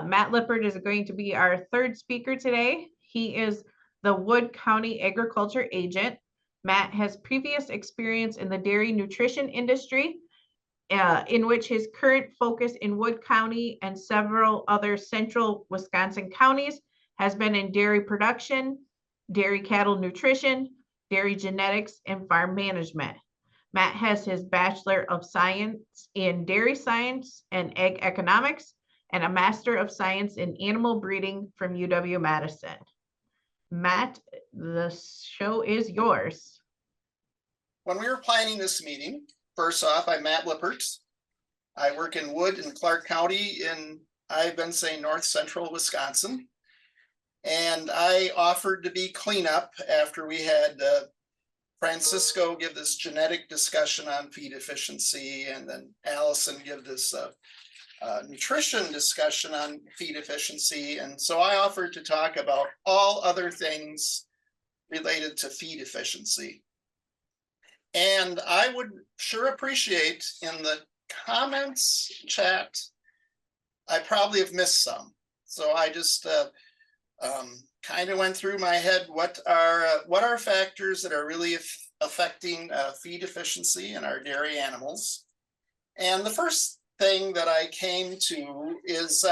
Matt Lippert is going to be our third speaker today. He is the Wood County Agriculture Agent. Matt has previous experience in the dairy nutrition industry, in which his current focus in Wood County and several other central Wisconsin counties has been in dairy production, dairy cattle nutrition, dairy genetics, and farm management. Matt has his Bachelor of Science in Dairy Science and Ag Economics and a Master of Science in Animal Breeding from UW-Madison. Matt, the show is yours. When we were planning this meeting, first off, I'm Matt Lippert. I work in Wood and Clark County I've been saying north central Wisconsin. And I offered to be cleanup after we had Francisco give this genetic discussion on feed efficiency, and then Allison give this nutrition discussion on feed efficiency. And so I offered to talk about all other things related to feed efficiency. And I would sure appreciate in the comments chat, I probably have missed some. So I just kind of went through my head, what are factors that are really affecting feed efficiency in our dairy animals. And the first thing that I came to is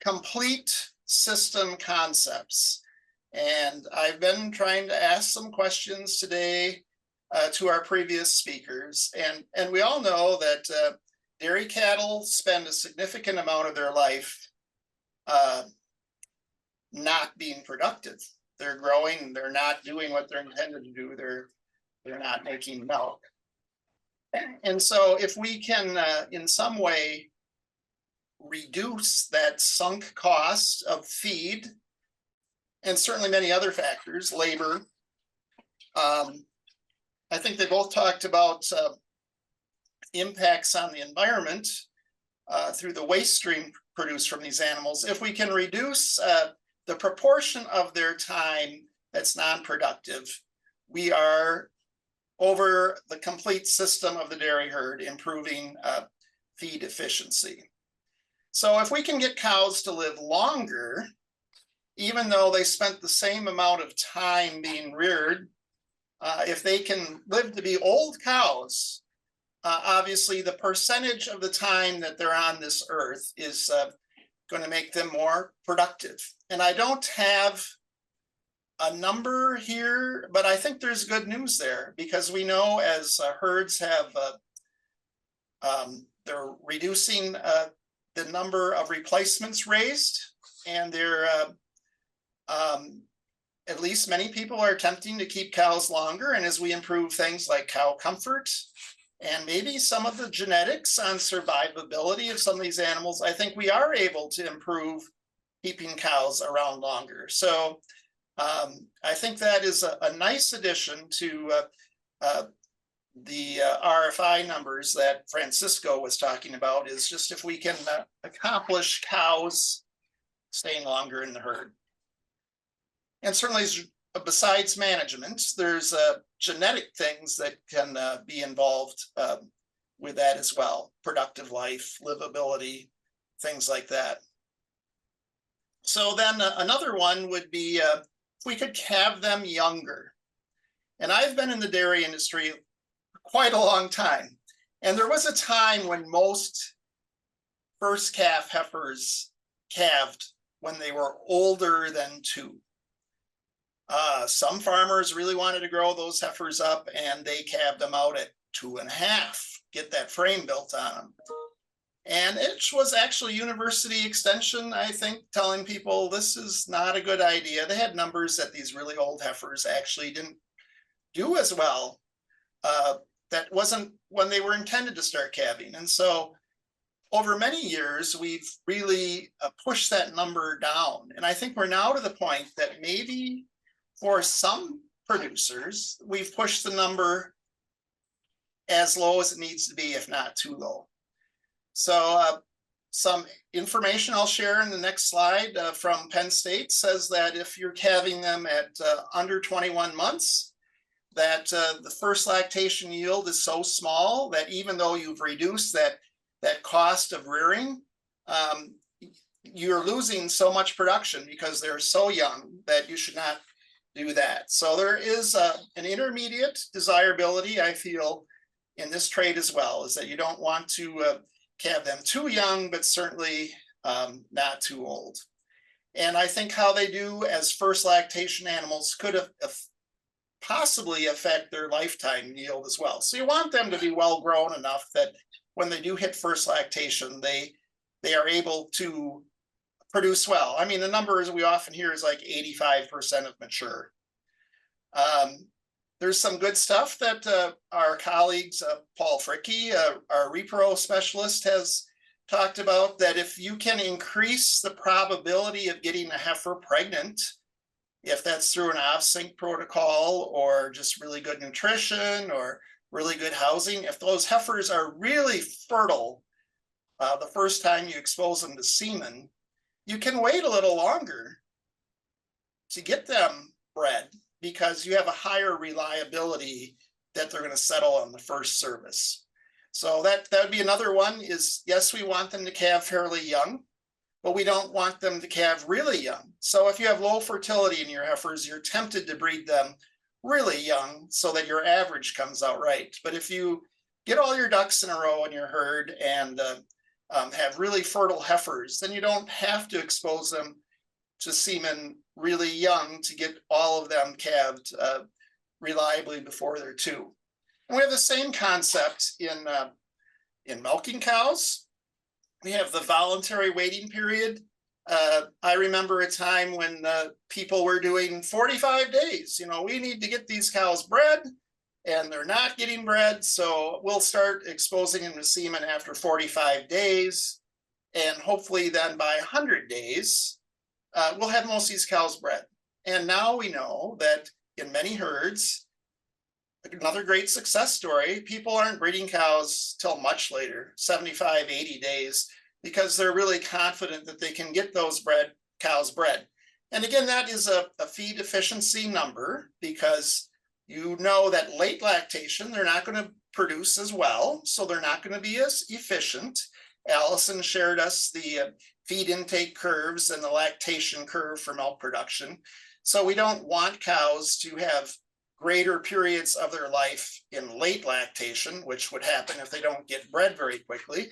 complete system concepts. And I've been trying to ask some questions today to our previous speakers. And we all know that dairy cattle spend a significant amount of their life not being productive. They're growing, they're not doing what they're intended to do. They're not making milk. And so if we can in some way reduce that sunk cost of feed, and certainly many other factors, labor, I think they both talked about impacts on the environment through the waste stream produced from these animals. If we can reduce the proportion of their time that's non-productive, we are over the complete system of the dairy herd improving feed efficiency. So if we can get cows to live longer, even though they spent the same amount of time being reared, if they can live to be old cows, obviously the percentage of the time that they're on this earth is going to make them more productive. And I don't have a number here, but I think there's good news there, because we know as herds have, they're reducing the number of replacements raised, and they're at least many people are attempting to keep cows longer. And as we improve things like cow comfort and maybe some of the genetics on survivability of some of these animals, I think we are able to improve keeping cows around longer. So I think that is a nice addition to the RFI numbers that Francisco was talking about, is just if we can accomplish cows staying longer in the herd. And certainly, besides management, there's genetic things that can be involved with that as well. Productive life, livability, things like that. So then another one would be if we could have them younger. And I've been in the dairy industry quite a long time. And there was a time when most first calf heifers calved when they were older than 2. Some farmers really wanted to grow those heifers up, and they calved them out at 2.5, get that frame built on them. And it was actually University Extension, I think, telling people this is not a good idea. They had numbers that these really old heifers actually didn't do as well. That wasn't when they were intended to start calving. And so over many years, we've really pushed that number down. And I think we're now to the point that maybe for some producers, we've pushed the number as low as it needs to be, if not too low. So some information I'll share in the next slide from Penn State says that if you're calving them at under 21 months, that the first lactation yield is so small that even though you've reduced that cost of rearing, you're losing so much production because they're so young that you should not do that. So there is an intermediate desirability, I feel, in this trade as well, is that you don't want to have them too young, but certainly not too old. And I think how they do as first lactation animals could possibly affect their lifetime yield as well. So you want them to be well grown enough that when they do hit first lactation, they are able to produce well. I mean, the numbers we often hear is like 85% of mature. There's some good stuff that our colleagues, Paul Fricke, our repro specialist, has talked about, that if you can increase the probability of getting a heifer pregnant, if that's through an off-sync protocol or just really good nutrition or really good housing, if those heifers are really fertile the first time you expose them to semen, you can wait a little longer to get them bred because you have a higher reliability that they're going to settle on the first service. So that would be another one is, yes, we want them to calve fairly young, but we don't want them to calve really young. So if you have low fertility in your heifers, you're tempted to breed them really young so that your average comes out right. But if you get all your ducks in a row in your herd and have really fertile heifers, then you don't have to expose them to semen really young to get all of them calved reliably before they're 2. And we have the same concept in milking cows. We have the voluntary waiting period. I remember a time when people were doing 45 days. You know, we need to get these cows bred, and they're not getting bred, so we'll start exposing them to semen after 45 days. And hopefully then by 100 days, we'll have most of these cows bred. And now we know that in many herds, another great success story, people aren't breeding cows till much later, 75, 80 days, because they're really confident that they can get those cows bred. And again, that is a feed efficiency number, because you know that late lactation, they're not going to produce as well, so they're not going to be as efficient. Allison shared us the feed intake curves and the lactation curve for milk production. So we don't want cows to have greater periods of their life in late lactation, which would happen if they don't get bred very quickly.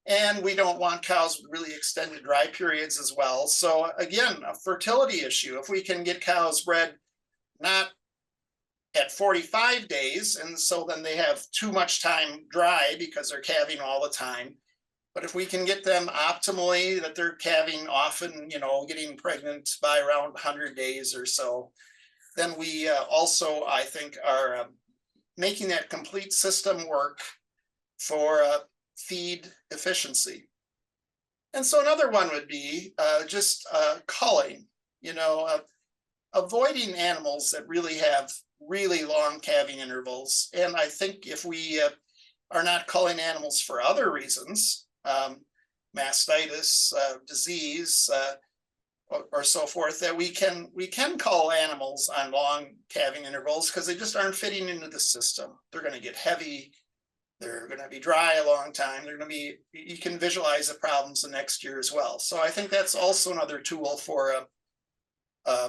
And we don't want cows with really extended dry periods as well. So again, a fertility issue. If we can get cows bred not at 45 days, and so then they have too much time dry because they're calving all the time. But if we can get them optimally, that they're calving often, you know, getting pregnant by around 100 days or so, then we also, I think, are making that complete system work for feed efficiency. And so another one would be just culling, you know, avoiding animals that really have really long calving intervals. And I think if we are not culling animals for other reasons, mastitis, disease, or so forth, that we can cull animals on long calving intervals because they just aren't fitting into the system. They're going to get heavy. They're going to be dry a long time. They're going to be, you can visualize the problems the next year as well. So I think that's also another tool for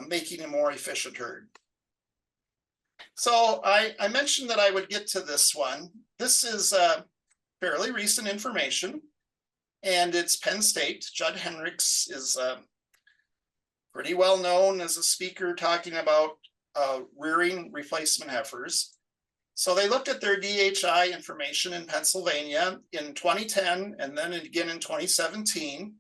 making a more efficient herd. So I mentioned that I would get to this one. This is fairly recent information, and it's Penn State. Judd Henricks is pretty well known as a speaker talking about rearing replacement heifers. So they looked at their DHI information in Pennsylvania in 2010 and then again in 2017.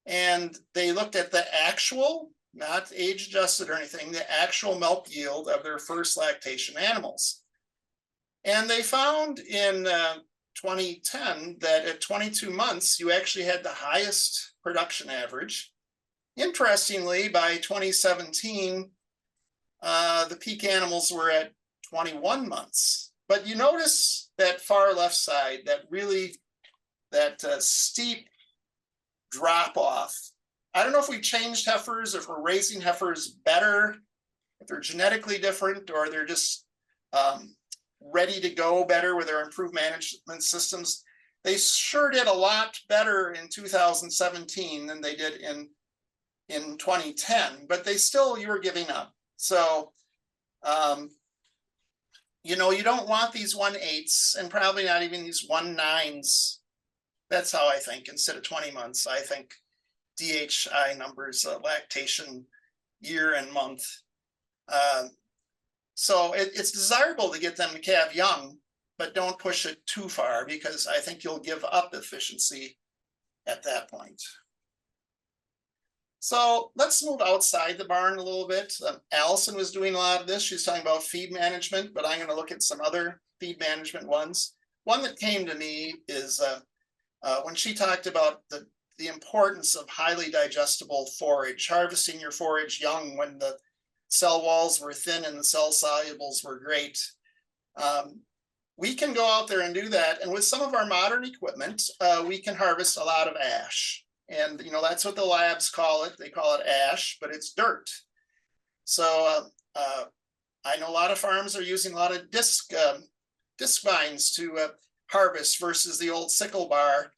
And they looked at the actual, not age adjusted or anything, the actual milk yield of their first lactation animals. And they found in 2010 that at 22 months, you actually had the highest production average. Interestingly, by 2017, the peak animals were at 21 months. But you notice that far left side, that steep drop off. I don't know if we changed heifers, if we're raising heifers better, if they're genetically different, or they're just ready to go better with our improved management systems. They sure did a lot better in 2017 than they did in 2010, but they still, you were giving up. So, you know, you don't want these 1/8s and probably not even these 1/9s. That's how I think. Instead of 20 months, I think DHI numbers, lactation year and month. So it's desirable to get them to calve young, but don't push it too far because I think you'll give up efficiency at that point. So let's move outside the barn a little bit. Allison was doing a lot of this. She's talking about feed management, but I'm going to look at some other feed management ones. One that came to me is when she talked about the importance of highly digestible forage, harvesting your forage young when the cell walls were thin and the cell solubles were great. We can go out there and do that. And with some of our modern equipment, we can harvest a lot of ash. And, you know, that's what the labs call it. They call it ash, but it's dirt. So I know a lot of farms are using a lot of disc vines to harvest versus the old sickle bar.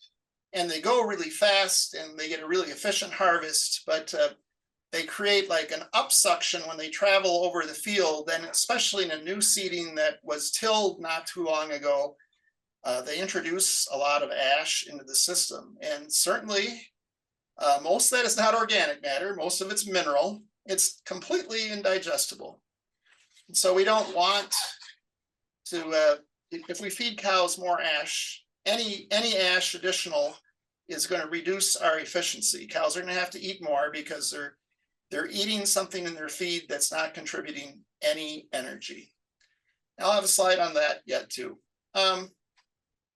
And they go really fast and they get a really efficient harvest, but they create like an upsuction when they travel over the field. And especially in a new seeding that was tilled not too long ago, they introduce a lot of ash into the system. And certainly most of that is not organic matter. Most of it's mineral. It's completely indigestible. And so we don't want to, if we feed cows more ash, any ash additional is going to reduce our efficiency. Cows are going to have to eat more because they're eating something in their feed that's not contributing any energy. I'll have a slide on that yet too.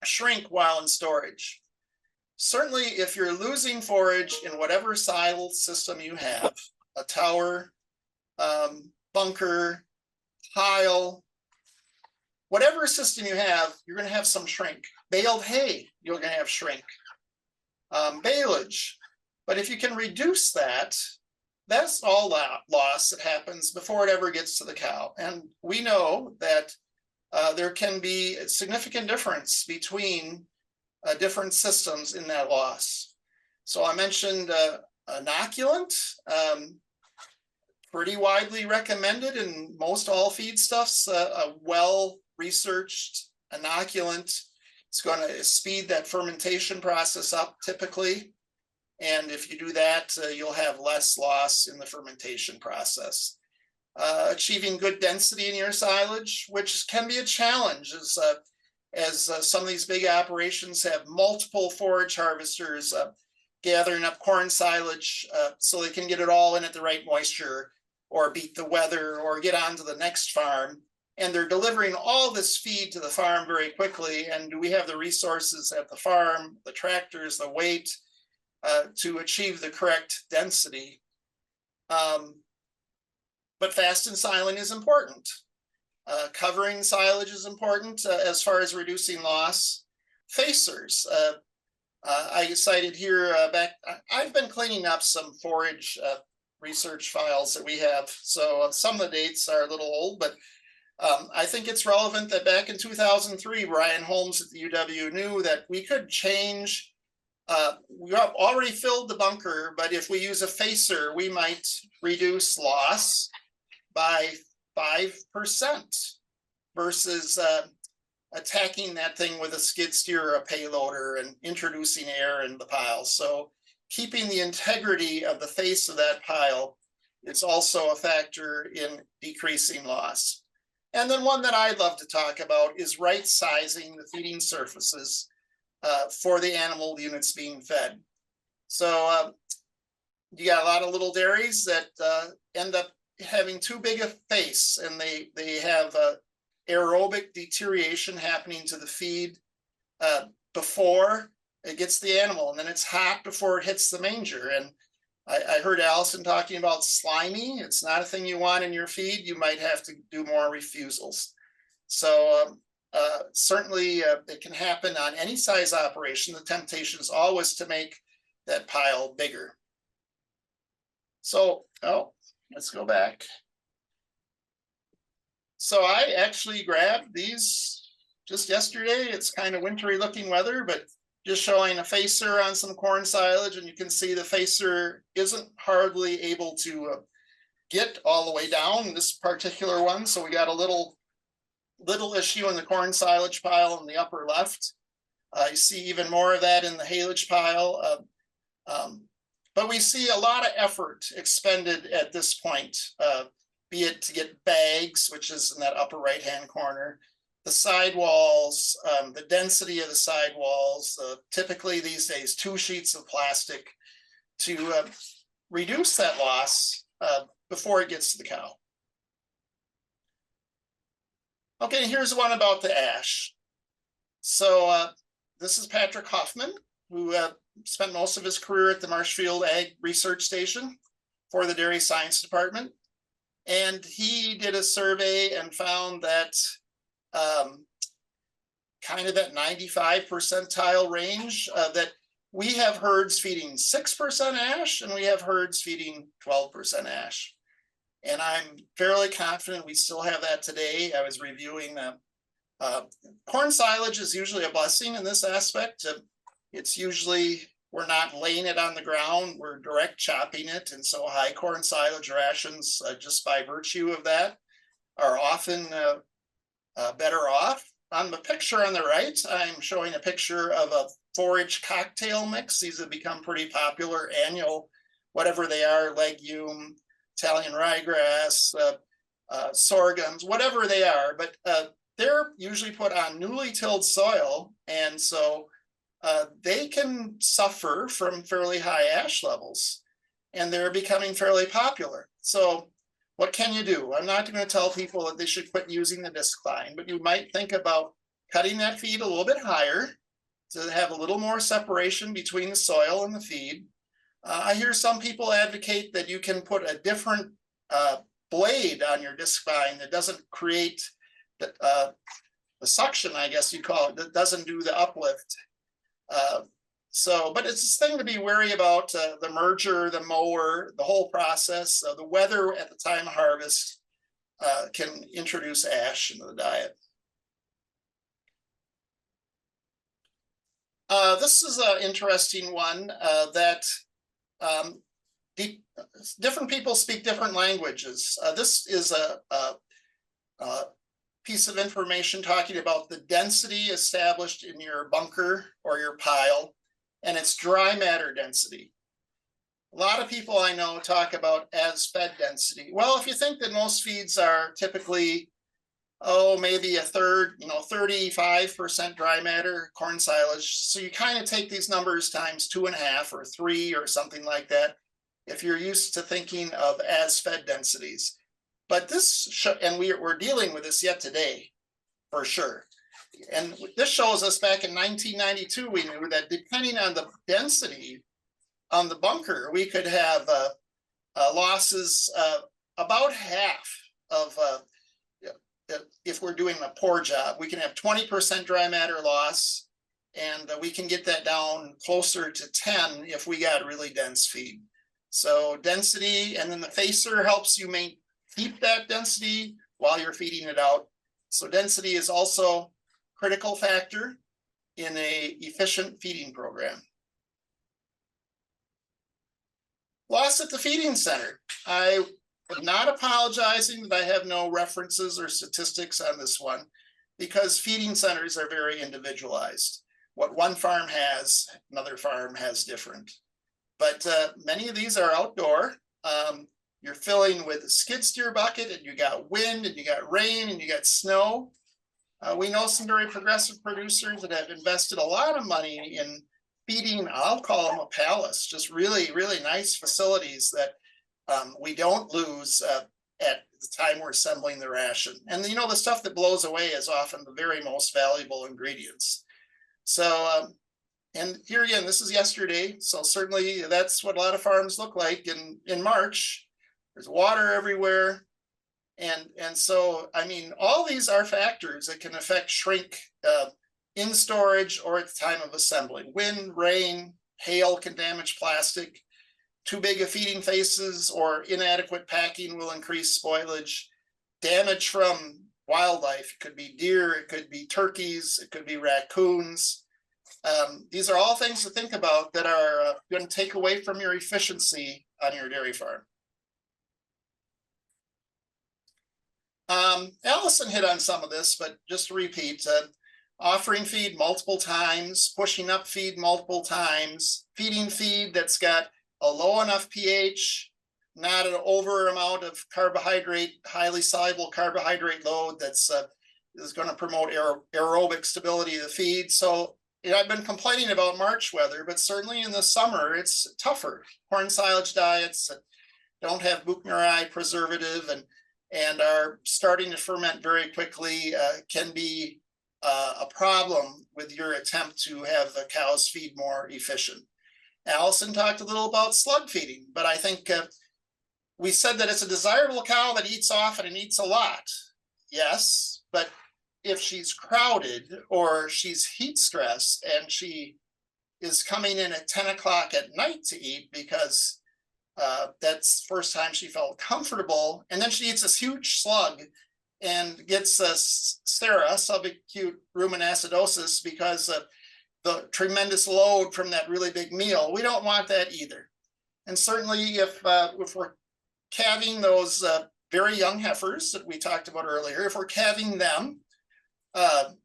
Shrink while in storage. Certainly, if you're losing forage in whatever silo system you have, a tower, bunker, pile, whatever system you have, you're going to have some shrink. Baled hay, you're going to have shrink. Baleage. But if you can reduce that, that's all loss that happens before it ever gets to the cow. And we know that there can be a significant difference between different systems in that loss. So I mentioned inoculant, pretty widely recommended in most all feedstuffs, a well-researched inoculant. It's going to speed that fermentation process up typically. And if you do that, you'll have less loss in the fermentation process. Achieving good density in your silage, which can be a challenge as some of these big operations have multiple forage harvesters gathering up corn silage so they can get it all in at the right moisture or beat the weather or get on to the next farm. And they're delivering all this feed to the farm very quickly. And do we have the resources at the farm, the tractors, the weight to achieve the correct density? But fast and silent is important. Covering silage is important as far as reducing loss. Facers. I cited here I've been cleaning up some forage research files that we have. So some of the dates are a little old, but I think it's relevant that back in 2003, Brian Holmes at the UW knew that we could change. We have already filled the bunker, but if we use a facer, we might reduce loss by 5% versus attacking that thing with a skid steer or a payloader and introducing air in the pile. So keeping the integrity of the face of that pile is also a factor in decreasing loss. And then one that I'd love to talk about is right sizing the feeding surfaces for the animal units being fed. So you got a lot of little dairies that end up having too big a face, and they have aerobic deterioration happening to the feed before it gets the animal, and then it's hot before it hits the manger. And I heard Allison talking about slimy. It's not a thing you want in your feed. You might have to do more refusals. So certainly it can happen on any size operation. The temptation is always to make that pile bigger. So, let's go back. So I actually grabbed these just yesterday. It's kind of wintry looking weather, but just showing a facer on some corn silage, and you can see the facer isn't hardly able to get all the way down in this particular one. So we got a little issue in the corn silage pile in the upper left. You see even more of that in the haylage pile. But we see a lot of effort expended at this point, be it to get bags, which is in that upper right-hand corner, the sidewalls, the density of the sidewalls, typically these days 2 sheets of plastic to reduce that loss before it gets to the cow. Okay, here's one about the ash. So this is Patrick Hoffman, who spent most of his career at the Marshfield Ag Research Station for the Dairy Science Department. And he did a survey and found that kind of at 95 percentile range, that we have herds feeding 6% ash and we have herds feeding 12% ash. And I'm fairly confident we still have that today. I was reviewing them. Corn silage is usually a blessing in this aspect. It's usually, we're not laying it on the ground, we're direct chopping it. And so high corn silage rations, just by virtue of that, are often better off. On the picture on the right, I'm showing a picture of a forage cocktail mix. These have become pretty popular, annual, whatever they are, legume, Italian ryegrass, sorghums, whatever they are, but they're usually put on newly tilled soil. And so they can suffer from fairly high ash levels, and they're becoming fairly popular. So what can you do? I'm not going to tell people that they should quit using the disc line, but you might think about cutting that feed a little bit higher to have a little more separation between the soil and the feed. I hear some people advocate that you can put a different blade on your disc vine that doesn't create the suction, I guess you call it, that doesn't do the uplift. But it's this thing to be wary about, the merger, the mower, the whole process. The weather at the time of harvest can introduce ash into the diet. This is an interesting one that different people speak different languages. This is a piece of information talking about the density established in your bunker or your pile, and it's dry matter density. A lot of people I know talk about as fed density. Well, if you think that most feeds are typically, maybe a third, 35% dry matter corn silage. So you kind of take these numbers times 2.5 or 3 or something like that, if you're used to thinking of as fed densities. But this, and we're dealing with this yet today, for sure. And this shows us back in 1992, we knew that depending on the density on the bunker, we could have losses about half of, if we're doing a poor job. We can have 20% dry matter loss, and we can get that down closer to 10 if we got really dense feed. So density, and then the facer helps you keep that density while you're feeding it out. So density is also a critical factor in a efficient feeding program. Loss at the feeding center. I am not apologizing that I have no references or statistics on this one, because feeding centers are very individualized. What one farm has, another farm has different. But many of these are outdoor. You're filling with a skid steer bucket, and you got wind, and you got rain, and you got snow. We know some very progressive producers that have invested a lot of money in feeding, I'll call them a palace, just really, really nice facilities that we don't lose at the time we're assembling the ration. And the stuff that blows away is often the very most valuable ingredients. So, and here again, this is yesterday. So certainly that's what a lot of farms look like in March. There's water everywhere. And so, I mean, all these are factors that can affect shrink in storage or at the time of assembly. Wind, rain, hail can damage plastic. Too big of feeding faces or inadequate packing will increase spoilage. Damage from wildlife, it could be deer, it could be turkeys, it could be raccoons. These are all things to think about that are going to take away from your efficiency on your dairy farm. Allison hit on some of this, but just to repeat, offering feed multiple times, pushing up feed multiple times, feeding feed that's got a low enough pH, not an over amount of carbohydrate, highly soluble carbohydrate load that's is going to promote aerobic stability of the feed. So I've been complaining about March weather, but certainly in the summer, it's tougher. Corn silage diets that don't have buchneri preservative and are starting to ferment very quickly can be a problem with your attempt to have the cows feed more efficient. Allison talked a little about slug feeding, but I think we said that it's a desirable cow that eats often and eats a lot. Yes, but if she's crowded or she's heat stressed and she is coming in at 10 o'clock at night to eat because that's the first time she felt comfortable, and then she eats this huge slug and gets a STERA, subacute rumen acidosis, because of the tremendous load from that really big meal. We don't want that either. And certainly if we're calving those very young heifers that we talked about earlier, if we're calving them and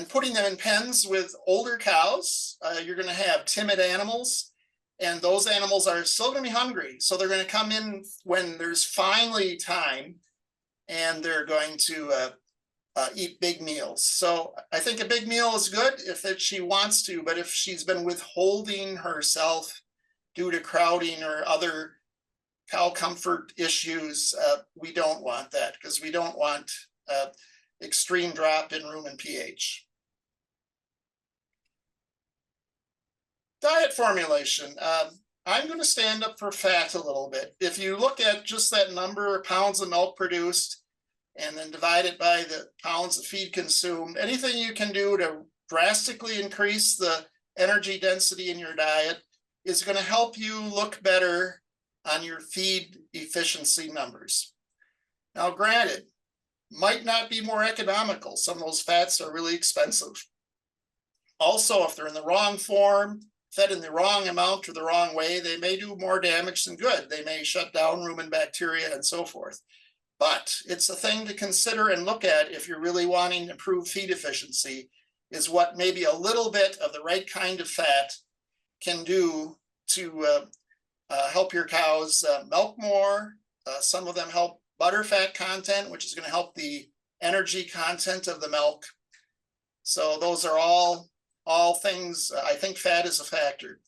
putting them in pens with older cows, you're going to have timid animals, and those animals are still going to be hungry. So they're going to come in when there's finally time, and they're going to eat big meals. So I think a big meal is good if she wants to, but if she's been withholding herself due to crowding or other cow comfort issues, we don't want that, because we don't want extreme drop in rumen pH. Diet formulation. I'm going to stand up for fat a little bit. If you look at just that number of pounds of milk produced and then divide it by the pounds of feed consumed, anything you can do to drastically increase the energy density in your diet is going to help you look better on your feed efficiency numbers. Now, granted, might not be more economical. Some of those fats are really expensive. Also, if they're in the wrong form, fed in the wrong amount or the wrong way, they may do more damage than good. They may shut down rumen bacteria and so forth. But it's a thing to consider and look at if you're really wanting to improve feed efficiency, is what maybe a little bit of the right kind of fat can do to help your cows milk more. Some of them help butter fat content, which is going to help the energy content of the milk. So those are all things. I think fat is a factor.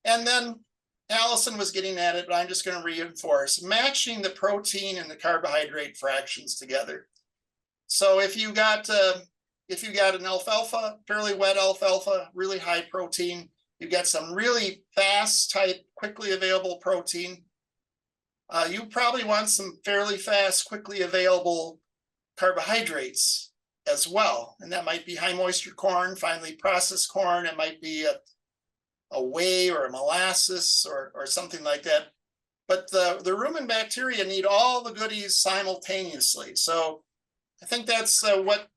And then Allison was getting at it, but I'm just going to reinforce matching the protein and the carbohydrate fractions together. So if you got an alfalfa, fairly wet alfalfa, really high protein, you got some really fast type, quickly available protein. You probably want some fairly fast, quickly available carbohydrates as well. And that might be high moisture corn, finely processed corn. It might be a whey or a molasses or something like that. But the rumen bacteria need all the goodies simultaneously. So I think that's what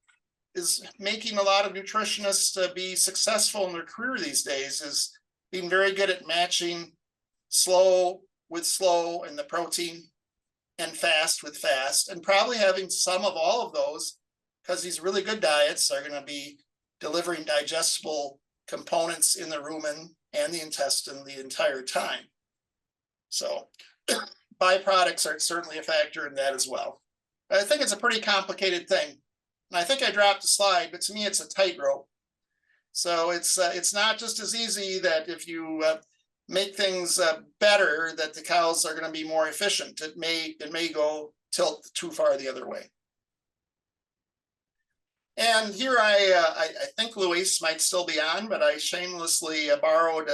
is making a lot of nutritionists be successful in their career these days, is being very good at matching slow with slow in the protein and fast with fast, and probably having some of all of those, because these really good diets are going to be delivering digestible components in the rumen and the intestine the entire time. So byproducts are certainly a factor in that as well. I think it's a pretty complicated thing. And I think I dropped a slide, but to me, it's a tightrope. So it's not just as easy that if you make things better, that the cows are going to be more efficient. It may go tilt too far the other way. And here I think Luis might still be on, but I shamelessly borrowed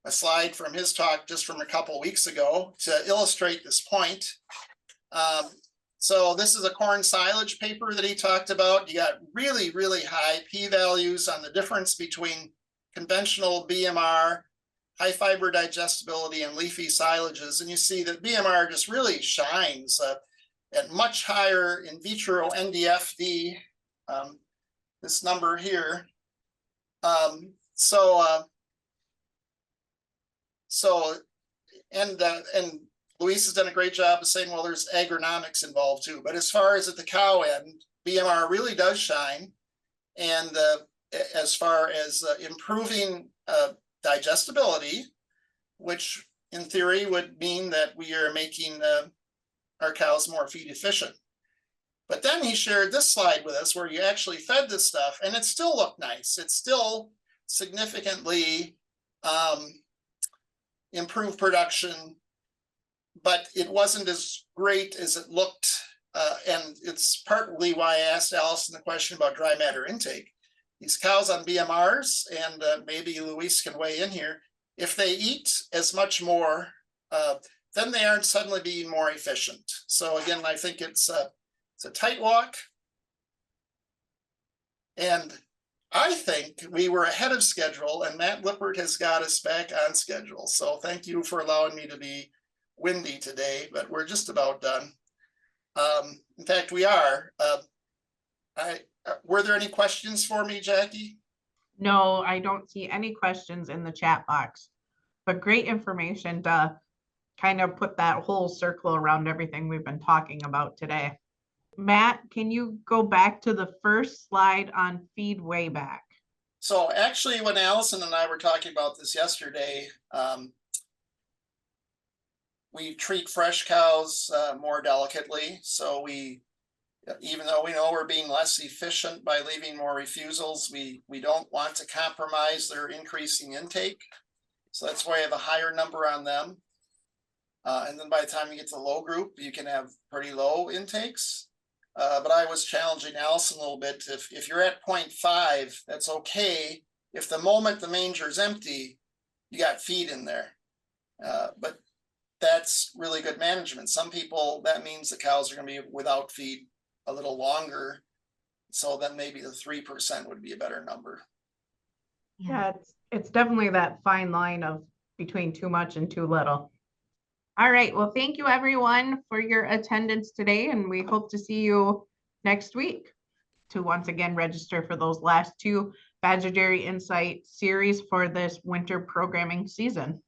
a slide from his talk just from a couple of weeks ago to illustrate this point. So this is a corn silage paper that he talked about. You got really, really high p-values on the difference between conventional BMR, high fiber digestibility, and leafy silages. And you see that BMR just really shines at much higher in vitro NDFD. This number here So and Luis has done a great job of saying, well, there's agronomics involved too. But as far as at the cow end, BMR really does shine. And as far as improving digestibility, which in theory would mean that we are making our cows more feed efficient. But then he shared this slide with us where you actually fed this stuff and it still looked nice. It still significantly improved production, but it wasn't as great as it looked. And it's partly why I asked Allison the question about dry matter intake. These cows on BMRs, and maybe Luis can weigh in here, if they eat as much more, then they aren't suddenly being more efficient. So again, I think it's a tight walk. And I think we were ahead of schedule, and Matt Lippert has got us back on schedule. So thank you for allowing me to be windy today, but we're just about done. In fact, we are. Were there any questions for me, Jackie? No, I don't see any questions in the chat box, but great information to kind of put that whole circle around everything we've been talking about today. Matt, can you go back to the first slide on feed way back? So actually, when Allison and I were talking about this yesterday, we treat fresh cows more delicately. So even though we know we're being less efficient by leaving more refusals, we don't want to compromise their increasing intake. So that's why I have a higher number on them. And then by the time you get to the low group, you can have pretty low intakes. But I was challenging Allison a little bit. If you're at 0.5, that's okay. If the moment the manger is empty, you got feed in there. But that's really good management. Some people, that means the cows are going to be without feed a little longer. So then maybe the 3% would be a better number. Yeah, it's definitely that fine line of between too much and too little. All right. Well, thank you everyone for your attendance today, and we hope to see you next week to once again register for those last two Badger Dairy Insight series for this winter programming season.